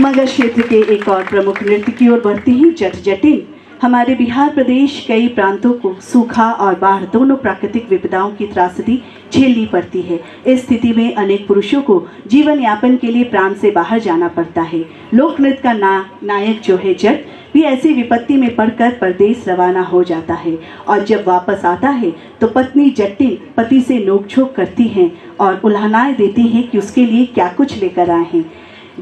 मगध क्षेत्र के एक और प्रमुख नृत्य की ओर बढ़ते हैं जट जटिन। हमारे बिहार प्रदेश कई प्रांतों को सूखा और बाढ़ दोनों प्राकृतिक विपदाओं की त्रासदी झेलनी पड़ती है। इस स्थिति में अनेक पुरुषों को जीवन यापन के लिए प्राण से बाहर जाना पड़ता है। लोक नृत्य का नायक जो है जट भी ऐसी विपत्ति में पड़कर परदेश रवाना हो जाता है और जब वापस आता है तो पत्नी जटिन पति से नोकझोंक करती हैं और उल्हानाएं देती हैं कि उसके लिए क्या कुछ लेकर आए हैं।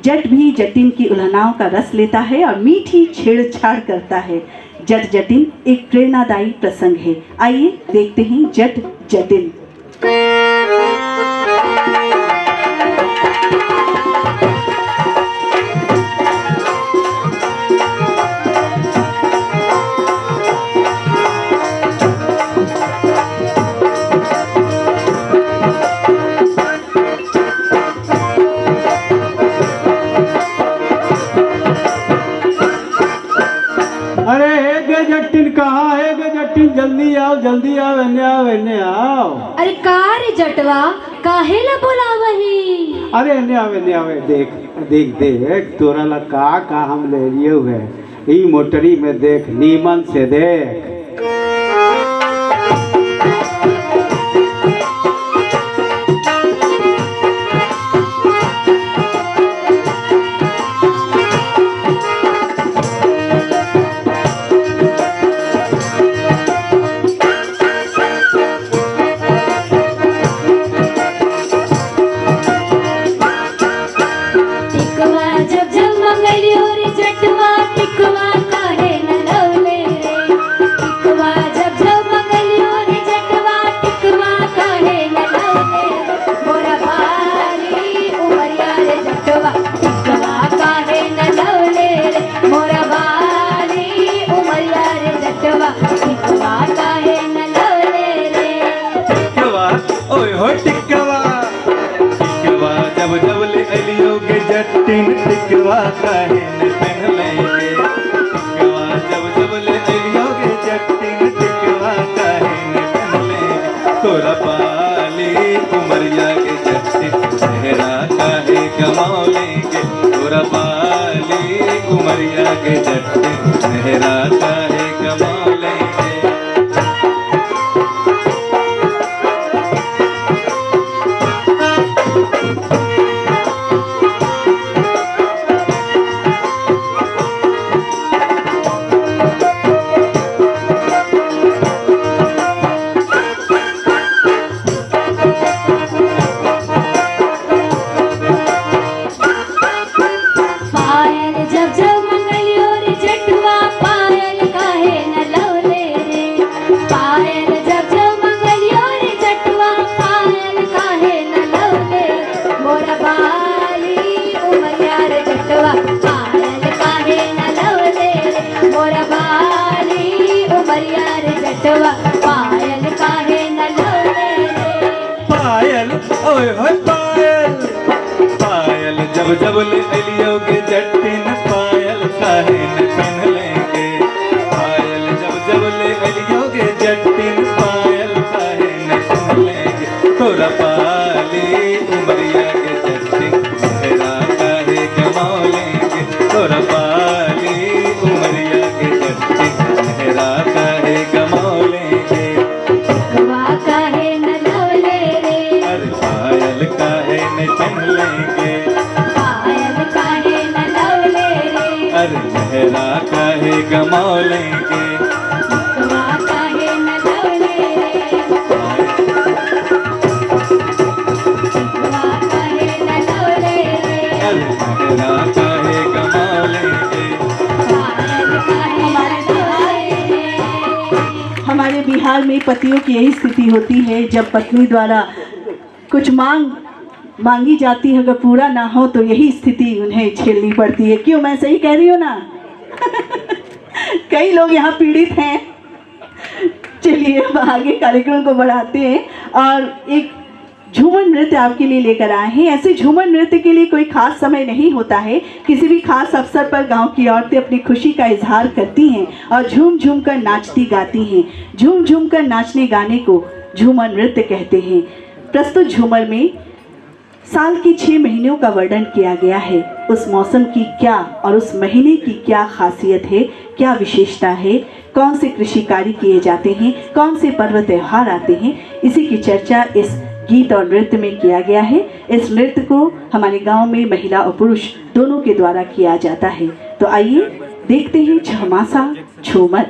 जट भी जटिन की उल्हनाओं का रस लेता है और मीठी छेड़छाड़ करता है। जट जटिन एक प्रेरणादायी प्रसंग है। आइए देखते हैं जट जटिन। कहाँ है गे जटिन? जल्दी आओ एने आओ। अरे का रे जटवा काहे ला बोलावही? अरे एने आओ देख तोरा ला का हम ले लिए हुए ई मोटरी में देख नीमन से देख। टिकवा काहे न पहलेंगे टिकवा जब ले अलियोगे जटिन टिकवा काहे न पहलेंगे तोरा पाली उमरिया के जटिन चेहरा काहे कमाओलेंगे तोरा पाली उमरिया के जटिन चेहरा काहे कमाओलेंगे। जब ले अलियोगे जटिन पायल काहे न पहन लेंगे पायल जब ले अलियोगे जटिन पायल काहे न पहन लेंगे तोरा पाली उमरिया के जटिन चेहरा काहे कमाओ लेंगे तोरा पाली उमरिया के जटिन चेहरा काहे कमाओ लेंगे। काहे न लवले रे अरे पायल काहे न पहन लेंगे अरे लहरा काहे गमाओ लेंगे काहे न लवले रे काहे न लवले रे अरे लहरा काहे गमाओ लेंगे। हमारे बिहार में पतियों की यही स्थिति होती है। जब पत्नी द्वारा कुछ मांगी जाती है, अगर पूरा ना हो तो यही स्थिति उन्हें झेलनी पड़ती है। क्यों, मैं सही कह रही हूँ ना? कई लोग यहाँ पीड़ित हैं। चलिए अब आगे कार्यक्रम को बढ़ाते हैं और एक झूमर नृत्य आपके लिए लेकर आए हैं। ऐसे झूमर नृत्य के लिए कोई खास समय नहीं होता है। किसी भी खास अवसर पर गांव की औरतें अपनी खुशी का इजहार करती हैं और झूम झूम कर नाचती गाती हैं। झूम झूम कर नाचने गाने को झूमर नृत्य कहते हैं। प्रस्तुत झूमर में साल के 6 महीनों का वर्णन किया गया है। उस मौसम की क्या और उस महीने की क्या खासियत है, क्या विशेषता है, कौन से कृषि कार्य किए जाते हैं, कौन से पर्व त्योहार आते हैं, इसी की चर्चा इस गीत और नृत्य में किया गया है। इस नृत्य को हमारे गांव में महिला और पुरुष दोनों के द्वारा किया जाता है। तो आइए देखते हैं छमासा झूमर।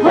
हो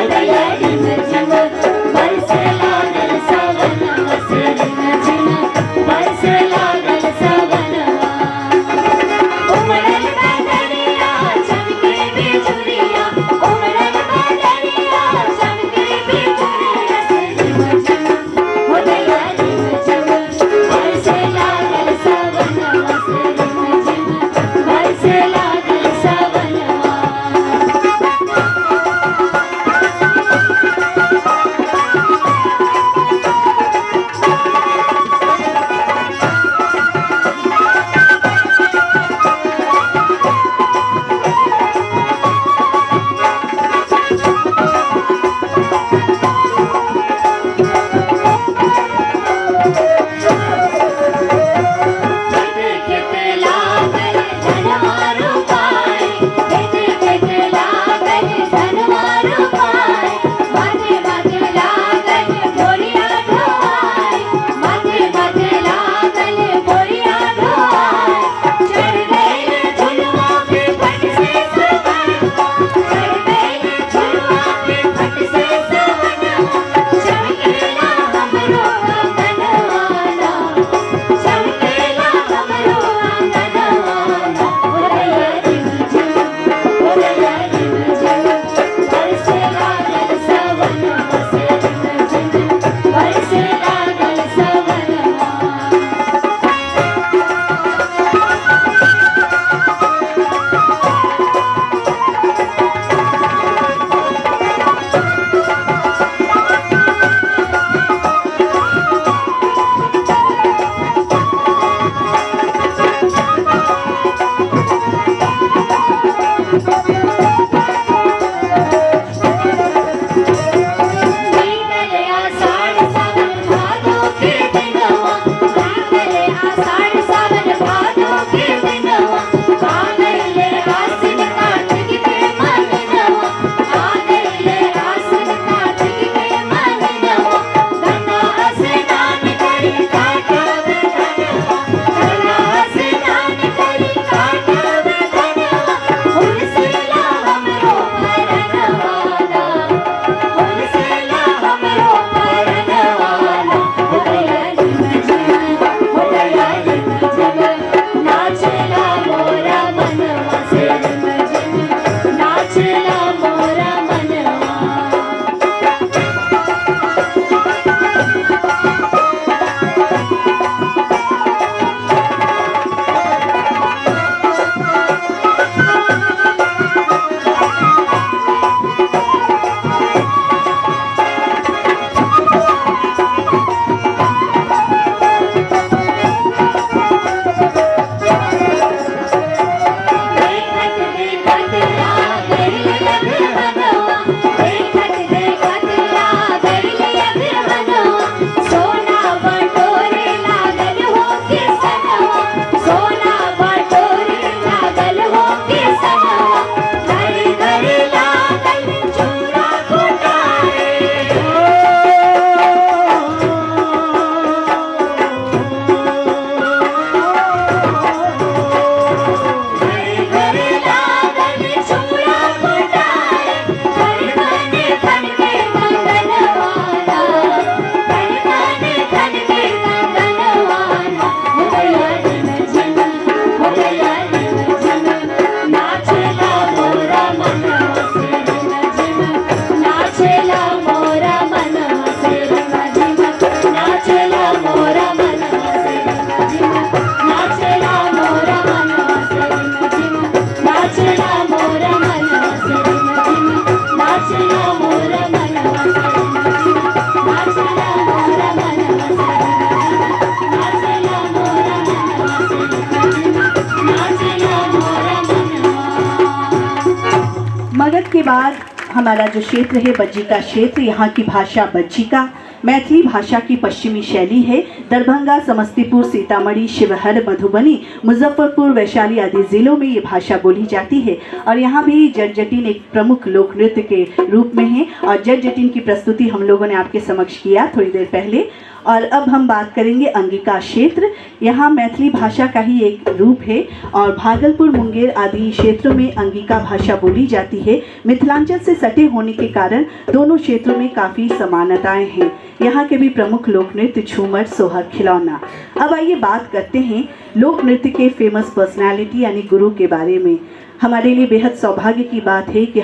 बाद हमारा जो क्षेत्र है बज्जिका क्षेत्र, यहाँ की भाषा बज्जिका मैथिली भाषा की पश्चिमी शैली है। दरभंगा, समस्तीपुर, सीतामढ़ी, शिवहर, मधुबनी, मुजफ्फरपुर, वैशाली आदि जिलों में ये भाषा बोली जाती है। और यहाँ भी जट जटिन एक प्रमुख लोक नृत्य के रूप में है और जट जटिन की प्रस्तुति हम लोगों ने आपके समक्ष किया थोड़ी देर पहले। और अब हम बात करेंगे अंगिका क्षेत्र। यहाँ मैथिली भाषा का ही एक रूप है और भागलपुर, मुंगेर आदि क्षेत्रों में अंगिका भाषा बोली जाती है। मिथिलांचल से सटे होने के कारण दोनों क्षेत्रों में काफ़ी समानताएं हैं। यहाँ के भी प्रमुख लोक नृत्य झूमर, सोहर, खिलौना। अब आइए बात करते हैं लोक नृत्य के फेमस पर्सनालिटी यानी गुरु के बारे में। हमारे लिए बेहद सौभाग्य की बात है कि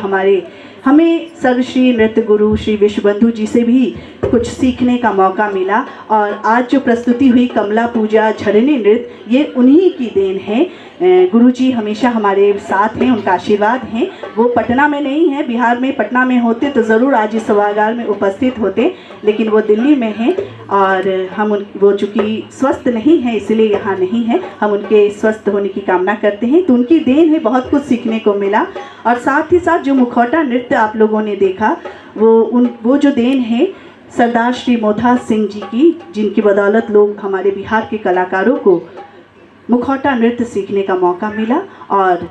हमें सर्वश्री नृत्य गुरु श्री विश्वबंधु जी से भी कुछ सीखने का मौका मिला। और आज जो प्रस्तुति हुई कमला पूजा झरने नृत्य, ये उन्हीं की देन है। गुरु जी हमेशा हमारे साथ हैं, उनका आशीर्वाद है। वो पटना में नहीं है, बिहार में पटना में होते तो ज़रूर आज इस सभागार में उपस्थित होते, लेकिन वो दिल्ली में हैं और वो चूँकि स्वस्थ नहीं है इसलिए यहाँ नहीं है। हम उनके स्वस्थ होने की कामना करते हैं। तो उनकी देन है, बहुत कुछ सीखने को मिला। और साथ ही साथ जो मुखौटा नृत्य आप लोगों ने देखा वो जो देन है सरदार श्री मोथा सिंह जी की, जिनकी बदौलत लोग हमारे बिहार के कलाकारों को मुखौटा नृत्य सीखने का मौका मिला। और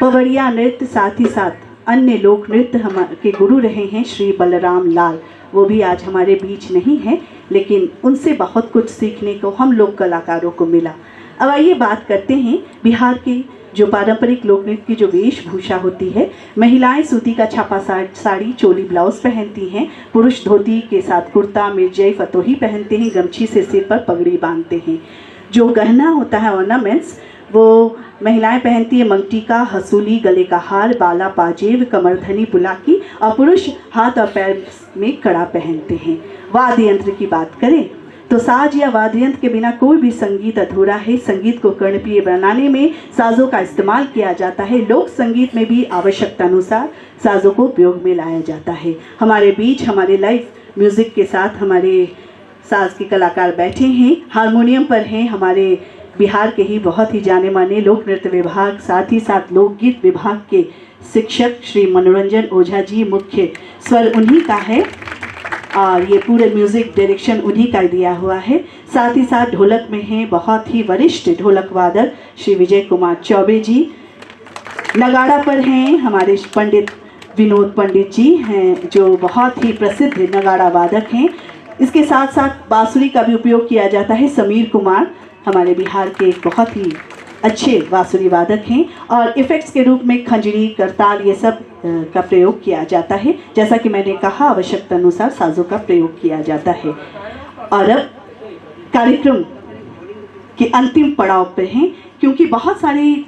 पवड़िया नृत्य, साथ ही साथ अन्य लोक नृत्य हमारे गुरु रहे हैं श्री बलराम लाल। वो भी आज हमारे बीच नहीं है, लेकिन उनसे बहुत कुछ सीखने को हम लोग कलाकारों को मिला। अब आइए बात करते हैं बिहार के जो पारंपरिक लोक नृत्य की जो वेशभूषा होती है। महिलाएं सूती का छापा साड़ी, चोली, ब्लाउज पहनती हैं। पुरुष धोती के साथ कुर्ता, मिर्जई, फतोही पहनते हैं। गमछी से सिर पर पगड़ी बांधते हैं। जो गहना होता है ऑर्नामेंट्स, वो महिलाएं पहनती है मंगटीका, हसूली, गले का हार, बाला, पाजेब, कमरधनी, बुलाकी। और पुरुष हाथ और पैर में कड़ा पहनते हैं। वाद्य यंत्र की बात करें तो साज या वाद्य यंत्र के बिना कोई भी संगीत अधूरा है। संगीत को कर्णप्रिय बनाने में साजों का इस्तेमाल किया जाता है। लोक संगीत में भी आवश्यकता अनुसार साजों को उपयोग में लाया जाता है। हमारे बीच हमारे लाइव म्यूजिक के साथ हमारे साज के कलाकार बैठे हैं। हारमोनियम पर हैं हमारे बिहार के ही बहुत ही जाने माने लोक नृत्य विभाग, साथ ही साथ लोकगीत विभाग के शिक्षक श्री मनोरंजन ओझा जी। मुख्य स्वर उन्हीं का है और ये पूरे म्यूज़िक डायरेक्शन उन्हीं का दिया हुआ है। साथ ही साथ ढोलक में हैं बहुत ही वरिष्ठ ढोलक वादक श्री विजय कुमार चौबे जी। नगाड़ा पर हैं हमारे पंडित विनोद पंडित जी हैं, जो बहुत ही प्रसिद्ध नगाड़ा वादक हैं। इसके साथ साथ बांसुरी का भी उपयोग किया जाता है। समीर कुमार हमारे बिहार के एक बहुत ही अच्छे बांसुरी वादक हैं। और इफ़ेक्ट्स के रूप में खंजरी, करताल, ये सब का प्रयोग किया जाता है। जैसा कि मैंने कहा, आवश्यकता अनुसार साजों का प्रयोग किया जाता है। और अब कार्यक्रम के अंतिम पड़ाव पर हैं, क्योंकि बहुत सारे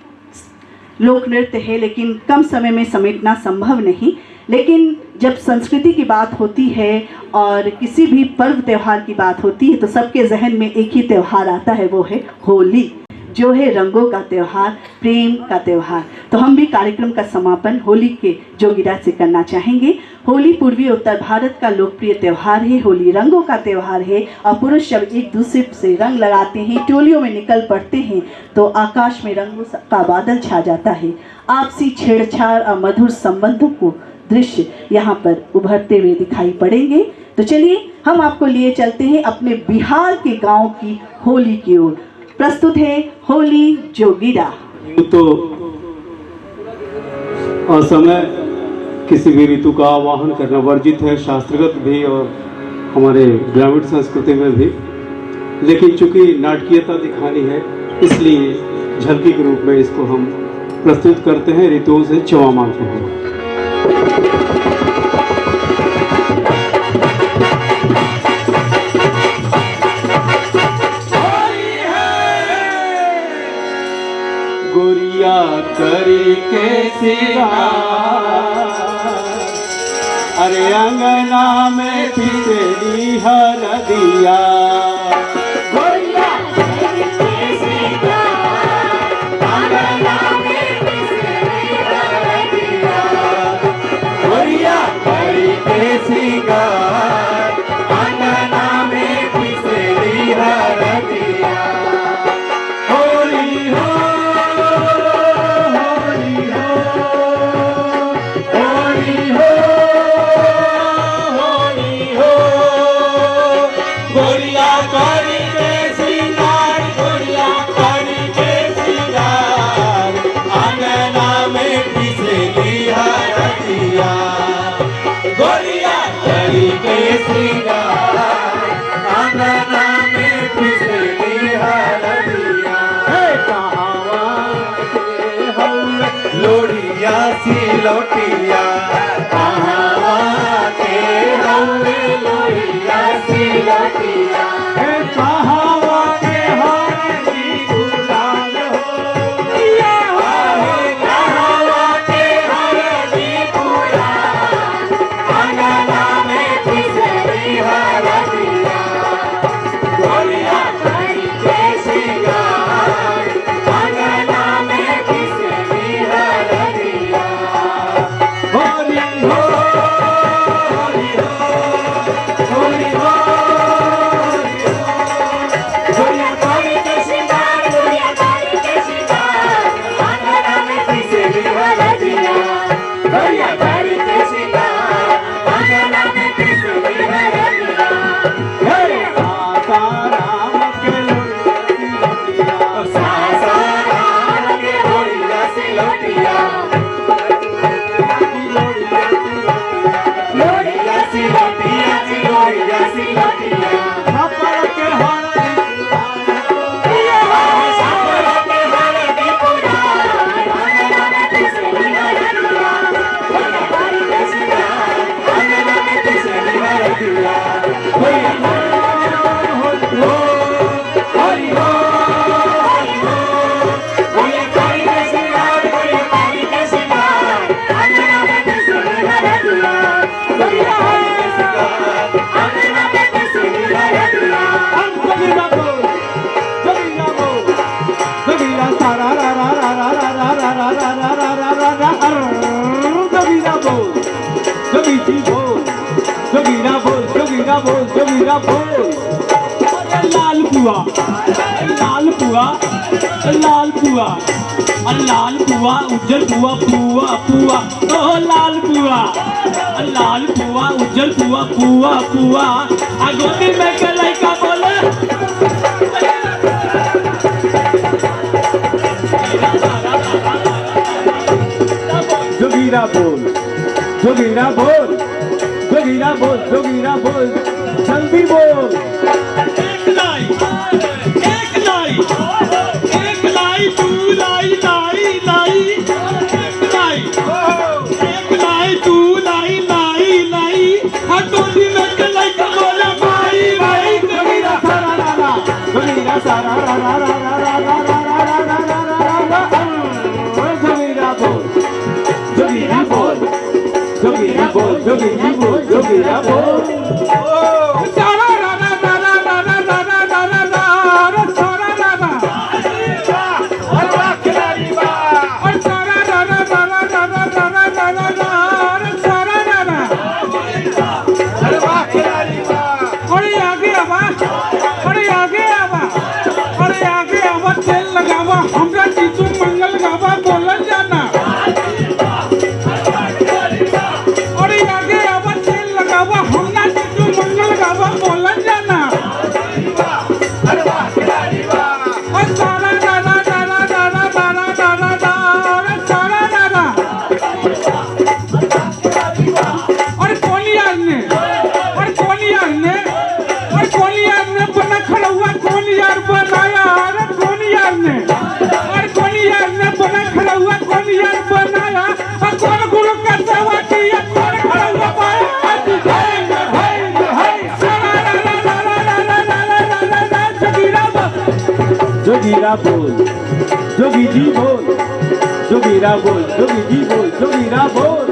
लोक नृत्य है लेकिन कम समय में समेटना संभव नहीं। लेकिन जब संस्कृति की बात होती है और किसी भी पर्व त्यौहार की बात होती है तो सबके जहन में एक ही त्यौहार आता है, वो है होली, जो है रंगों का त्यौहार, प्रेम का त्यौहार। तो हम भी कार्यक्रम का समापन होली के जोगिरा से करना चाहेंगे। होली पूर्वी उत्तर भारत का लोकप्रिय त्यौहार है। होली रंगों का त्यौहार है और पुरुष जब एक दूसरे से रंग लगाते हैं, टोलियों में निकल पड़ते हैं तो आकाश में रंगों का बादल छा जाता है। आपसी छेड़छाड़ और मधुर संबंधों को दृश्य यहाँ पर उभरते हुए दिखाई पड़ेंगे। तो चलिए हम आपको लिए चलते हैं अपने बिहार के गाँव की होली की ओर। प्रस्तुत है होली जोगिरा। तो असमय किसी भी ऋतु का आवाहन करना वर्जित है, शास्त्रगत भी और हमारे ग्रामीण संस्कृति में भी। लेकिन चूंकि नाटकीयता दिखानी है इसलिए झलकी के रूप में इसको हम प्रस्तुत करते हैं। ऋतुओं से क्षमा मांगते हैं। गोरिया करी के सिंगार, अरे अंगना में पिसली हरदिया। गोरिया करी के सिंगार, अंगना में पिसली हरदिया। गोरिया करी के सिंगार, अंगना में पिसली हरदिया। होली हो, होली हो, होली दिया बोलिए हरि हो हरि हो हरि हो बोलिए काली के सिंगार बोलिए काली के सिंगार अंगना में किसने घर दिया बोलिए काली के सिंगार अंगना में किसने घर दिया जोगीरा बोल जोगीरा सारा रा रा रा रा रा रा रा रा रा रा रा रा रा जोगीरा बोल जोगी जी बोल जोगीरा बोल जोगीरा बोल जोगीरा बोल लाल पुआ लाल पुआ लाल पुआ लाल पुआ उज्जर पुआ पुआ पुआ ओ लाल पुआ उज्जर पुआ पुआ पुआ आगोती में के लइका बोले जोगीरा बोल जोगीरा बोल जोगीरा बोल जोगीरा बोल जल्दी बोल एक लाई तू लाई लाई लाई एक लाई तू लाई लाई लाई हटोली में के लइका बोले भाई भाई जोगीरा सारा रा रा जोगीरा सारा रा रा रा रा रा रा रा रा रा जोगीरा बोल जोगीरा बोल जोगीरा बोल जोगीरा बोल जोगीरा बोल सारा रा रा रा रा रा रा रा रा रा रा रा सारा रा रा अरे वाह खिलाड़ी वाह और सारा रा रा रा रा रा रा रा रा रा रा रा सारा रा रा अरे वाह खिलाड़ी वाह अरे आगे आवा अरे आगे आवा अरे आगे आवा तेल लगावा हमरा जीतू मंगल गावा बोलन जाना अरे आगे आवा तेल लगावा हमरा जीतू मंगल गावा बोलन जाना अरे वाह खिलाड़ी वाह और सारा रा रा रा रा रा रा रा रा रा रा रा सारा रा रा और कौन यार ने बना खड़ा हुआ कौन यार बनाया अरे कौन यार ने बना खड़ा हुआ कौन यार बनाया और कौन गुरु का सेवा किया कौन खड़ा हुआ पाया जोगीरा बोल जोगी जी बोल जोगीरा बोल जोगी जी बोल जोगीरा बोल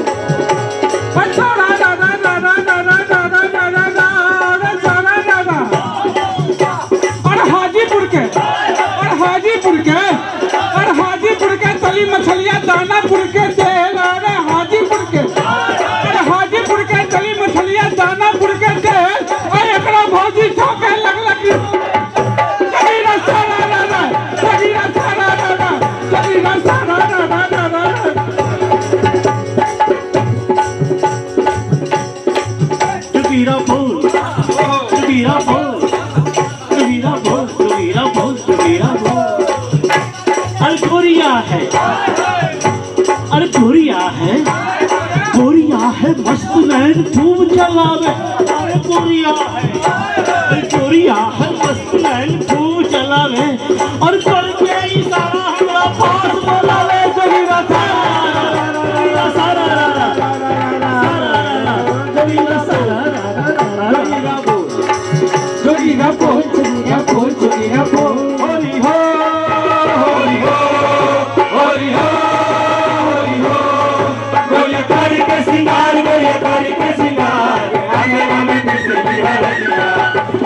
हाजीपुर के तली मछलियाँ दानापुर के तेल अरे हाजीपुर के तली मछलियाँ दानापुर के तेल और एकरा भौजी ठोके लगलक जोगीरा सारा रा रा जोगीरा सारा रा रा जोगीरा सारा रा रा रा रा जोगीरा बोल जोगीरा बोल जोगीरा बोल जोगीरा बोल जोगीरा बोल अरे गोरिया है मस्त नैन खूब चलावे अरे गोरिया है मस्त नैन खूब चलावे और करके इशारा हमरा पास बोलावे जोगीरा सारा जोगीरा बोल जोगीरा बोल हरि हो हरि हो हरि हो हरि हो बोलिए काली के सिंगार बोलिए काली के सिंगार अंगना में किसने घर दिया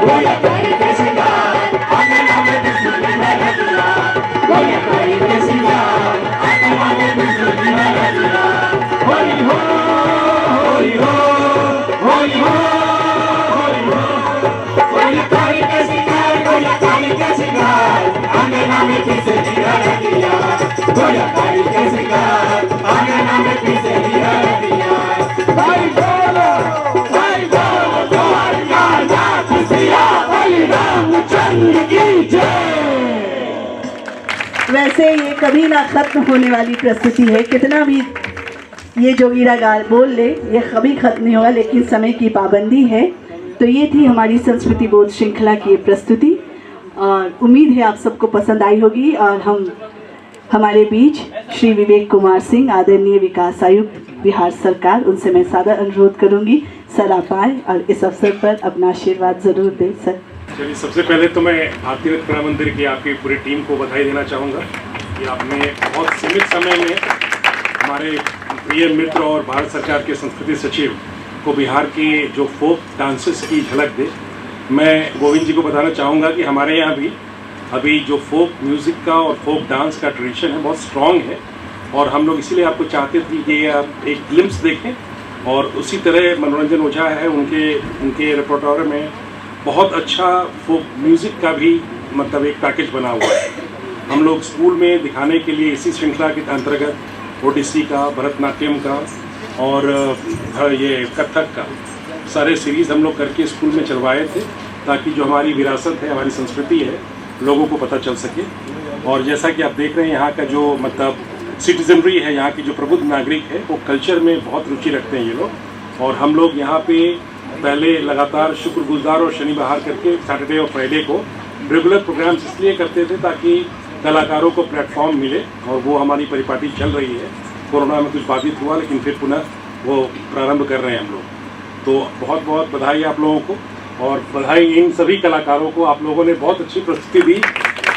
बोलिए काली के सिंगार अंगना में किसने घर दिया बोलिए काली के सिंगार अंगना में किसने घर दिया हरि हो हरि हो हरि हो हरि हो बोलिए काली के सिंगार बोलिए काली के सिंगार अंगना में किसने घर दिया बोलिए काली के सिंगार अंगना में किसने घर दिया भाई बोलो द्वारका खुशियाँ बोली रामचंद्र की जय। वैसे ये कभी ना खत्म होने वाली प्रस्तुति है, कितना भी ये जोगीरा गा बोल ले ये कभी खत्म नहीं होगा, लेकिन समय की पाबंदी है। तो ये थी हमारी संस्कृति बोध श्रृंखला की प्रस्तुति और उम्मीद है आप सबको पसंद आई होगी। और हमारे बीच श्री विवेक कुमार सिंह, आदरणीय विकास आयुक्त बिहार सरकार, उनसे मैं सादर अनुरोध करूंगी सर आप आए और इस अवसर पर अपना आशीर्वाद जरूर दें सर। चलिए, सबसे पहले तो मैं भारतीय नृत्य कला मंदिर की आपकी पूरी टीम को बधाई देना चाहूँगा कि आपने बहुत सीमित समय में हमारे प्रिय मित्र और भारत सरकार के संस्कृति सचिव को बिहार के जो फोक डांसेस की झलक दे। मैं गोविंद जी को बताना चाहूँगा कि हमारे यहाँ भी अभी जो फोक म्यूज़िक का और फोक डांस का ट्रेडिशन है बहुत स्ट्रॉन्ग है, और हम लोग इसीलिए आपको चाहते थे कि ये आप एक ग्लिम्स देखें। और उसी तरह मनोरंजन ओझा है, उनके रिपोर्टर में बहुत अच्छा फोक म्यूज़िक का भी मतलब एक पैकेज बना हुआ है। हम लोग स्कूल में दिखाने के लिए इसी श्रृंखला के अंतर्गत ओडिसी का, भरतनाट्यम का और ये कथक का सारे सीरीज़ हम लोग करके स्कूल में चलवाए थे, ताकि जो हमारी विरासत है, हमारी संस्कृति है, लोगों को पता चल सके। और जैसा कि आप देख रहे हैं, यहाँ का जो मतलब सिटीजनरी है, यहाँ की जो प्रबुद्ध नागरिक है, वो कल्चर में बहुत रुचि रखते हैं ये लोग। और हम लोग यहाँ पे पहले लगातार शुक्र, गुरुवार और शनि बहार करके सैटरडे और फ्राइडे को रेगुलर प्रोग्राम्स इसलिए करते थे ताकि कलाकारों को प्लेटफॉर्म मिले, और वो हमारी परिपाटी चल रही है। कोरोना में कुछ बाधित हुआ, लेकिन फिर पुनः वो प्रारंभ कर रहे हैं हम लोग। तो बहुत बहुत बधाई आप लोगों को, और बधाई इन सभी कलाकारों को। आप लोगों ने बहुत अच्छी प्रस्तुति दी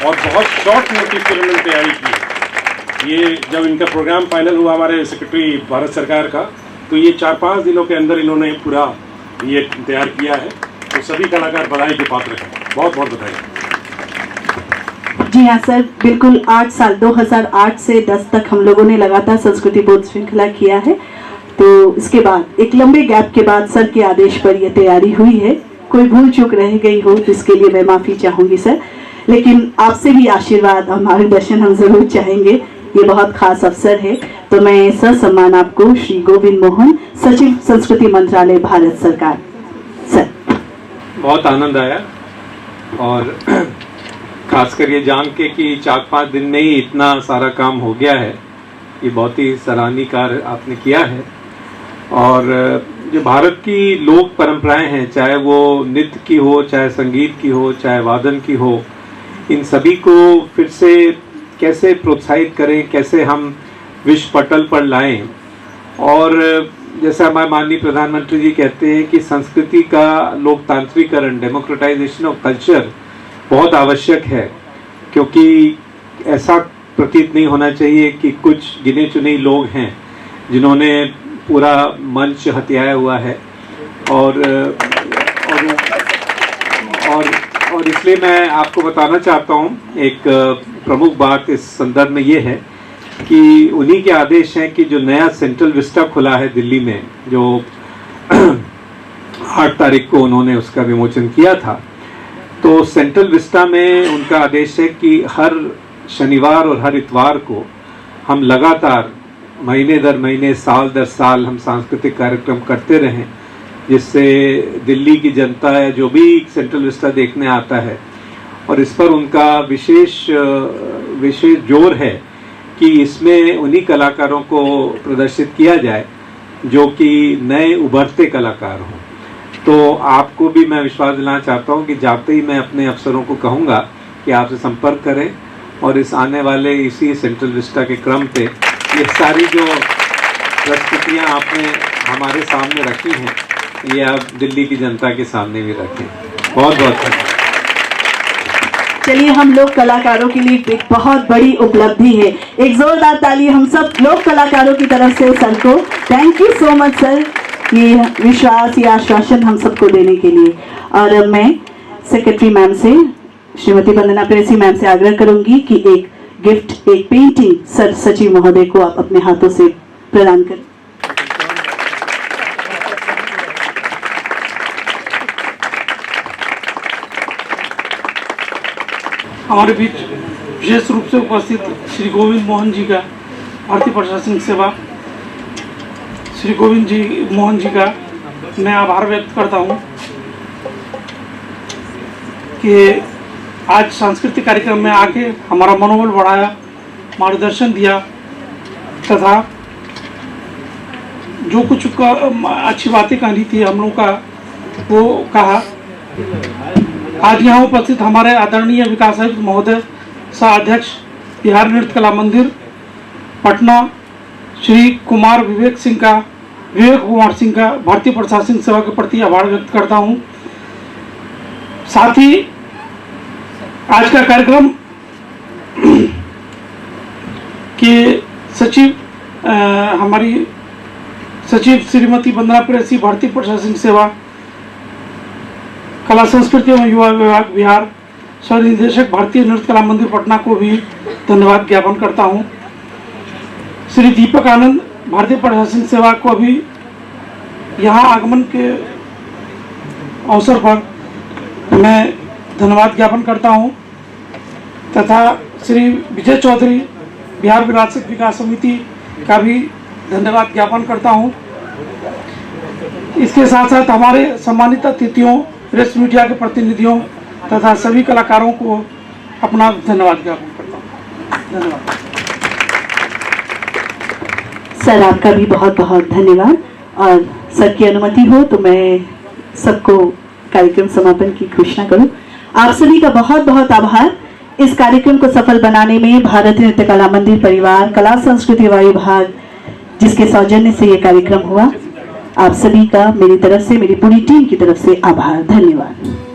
और बहुत शॉर्ट नोटिस पर उन्होंने तैयारी की। ये जब इनका प्रोग्राम फाइनल हुआ हमारे सेक्रेटरी भारत सरकार का, तो ये 4-5 दिनों के अंदर इन्होंने पूरा ये तैयार किया है। तो सभी कलाकार बधाई के पात्र हैं, बहुत बहुत बधाई। जी हाँ सर, बिल्कुल 8 साल 2008 से 10 तक हम लोगों ने लगातार संस्कृति बोध श्रृंखला किया है। तो इसके बाद एक लंबे गैप के बाद सर के आदेश पर यह तैयारी हुई है। कोई भूल चूक रह गई हो तो इसके लिए मैं माफ़ी चाहूँगी सर, लेकिन आपसे भी आशीर्वाद और मार्गदर्शन हम जरूर चाहेंगे। ये बहुत खास अवसर है, तो मैं ससम्मान आपको श्री गोविंद मोहन, सचिव संस्कृति मंत्रालय, भारत सरकार। सर बहुत आनंद आया, और खासकर ये जान के कि 4-5 दिन में ही इतना सारा काम हो गया है, ये बहुत ही सराहनीय कार्य आपने किया है। और जो भारत की लोक परंपराएं हैं, चाहे वो नृत्य की हो, चाहे संगीत की हो, चाहे वादन की हो, इन सभी को फिर से कैसे प्रोत्साहित करें, कैसे हम विश्व पटल पर लाएं। और जैसे हमारे माननीय प्रधानमंत्री जी कहते हैं कि संस्कृति का लोकतांत्रिकरण, डेमोक्रेटाइजेशन ऑफ कल्चर बहुत आवश्यक है, क्योंकि ऐसा प्रतीत नहीं होना चाहिए कि कुछ गिने चुने लोग हैं जिन्होंने पूरा मंच हथियाया हुआ है। और इसलिए मैं आपको बताना चाहता हूँ, एक प्रमुख बात इस संदर्भ में ये है कि उन्हीं के आदेश हैं कि जो नया सेंट्रल विस्टा खुला है दिल्ली में, जो 8 तारीख को उन्होंने उसका विमोचन किया था, तो सेंट्रल विस्टा में उनका आदेश है कि हर शनिवार और हर इतवार को हम लगातार महीने दर महीने, साल दर साल हम सांस्कृतिक कार्यक्रम करते रहें, जिससे दिल्ली की जनता है जो भी सेंट्रल विस्टा देखने आता है, और इस पर उनका विशेष जोर है कि इसमें उन्हीं कलाकारों को प्रदर्शित किया जाए जो कि नए उभरते कलाकार हों। तो आपको भी मैं विश्वास दिलाना चाहता हूं कि जाते ही मैं अपने अफसरों को कहूंगा कि आपसे संपर्क करें, और इस आने वाले इसी सेंट्रल विस्टा के क्रम पे ये सारी जो प्रस्तुतियां आपने हमारे सामने रखी हैं, ये आप दिल्ली की जनता के सामने भी रखें। बहुत बहुत धन्यवाद। चलिए, हम लोग कलाकारों के लिए एक बहुत बड़ी उपलब्धि है। एक जोरदार ताली हम सब लोग कलाकारों की तरफ से सर को। Thank you so much sir, ये विश्वास, ये आश्वासन हम सबको देने के लिए। और अब मैं सेक्रेटरी मैम से, श्रीमती वंदना प्रेसी मैम से आग्रह करूंगी कि एक गिफ्ट, एक पेंटिंग सर सचिव महोदय को आप अपने हाथों से प्रदान करें। हमारे बीच विशेष रूप से उपस्थित श्री गोविंद मोहन जी का, भारतीय प्रशासनिक सेवा, श्री गोविंद जी मोहन जी का मैं आभार व्यक्त करता हूं कि आज सांस्कृतिक कार्यक्रम में आके हमारा मनोबल बढ़ाया, मार्गदर्शन दिया, तथा जो कुछ अच्छी बातें कहनी थी हम लोग का वो कहा। आज यहाँ उपस्थित हमारे आदरणीय विकास आयुक्त महोदय, सह अध्यक्ष बिहार नृत्य कला मंदिर पटना, श्री कुमार विवेक सिंह का विवेक कुमार सिंह का भारतीय प्रशासनिक सेवा के प्रति आभार व्यक्त करता हूं। साथ ही आज का कार्यक्रम के सचिव हमारी सचिव श्रीमती वंदना प्रेयसी, भारतीय प्रशासनिक सेवा, कला संस्कृति एवं युवा विभाग बिहार, सह निदेशक भारतीय नृत्य कला मंदिर पटना को भी धन्यवाद ज्ञापन करता हूं। श्री दीपक आनंद, भारतीय प्रशासनिक सेवा को भी यहाँ आगमन के अवसर पर मैं धन्यवाद ज्ञापन करता हूँ, तथा श्री विजय चौधरी, बिहार विरासत विकास समिति का भी धन्यवाद ज्ञापन करता हूँ। इसके साथ साथ हमारे सम्मानित अतिथियों, प्रेस मीडिया के प्रतिनिधियों तथा सभी कलाकारों को अपना धन्यवाद ज्ञापन करता हूँ। धन्यवाद सर, आपका भी बहुत बहुत धन्यवाद। और सर की अनुमति हो तो मैं सबको कार्यक्रम समापन की घोषणा करूं। आप सभी का बहुत बहुत आभार। इस कार्यक्रम को सफल बनाने में भारतीय नृत्य कला मंदिर परिवार, कला संस्कृति विभाग, जिसके सौजन्य से ये कार्यक्रम हुआ, आप सभी का मेरी तरफ से, मेरी पूरी टीम की तरफ से आभार। धन्यवाद।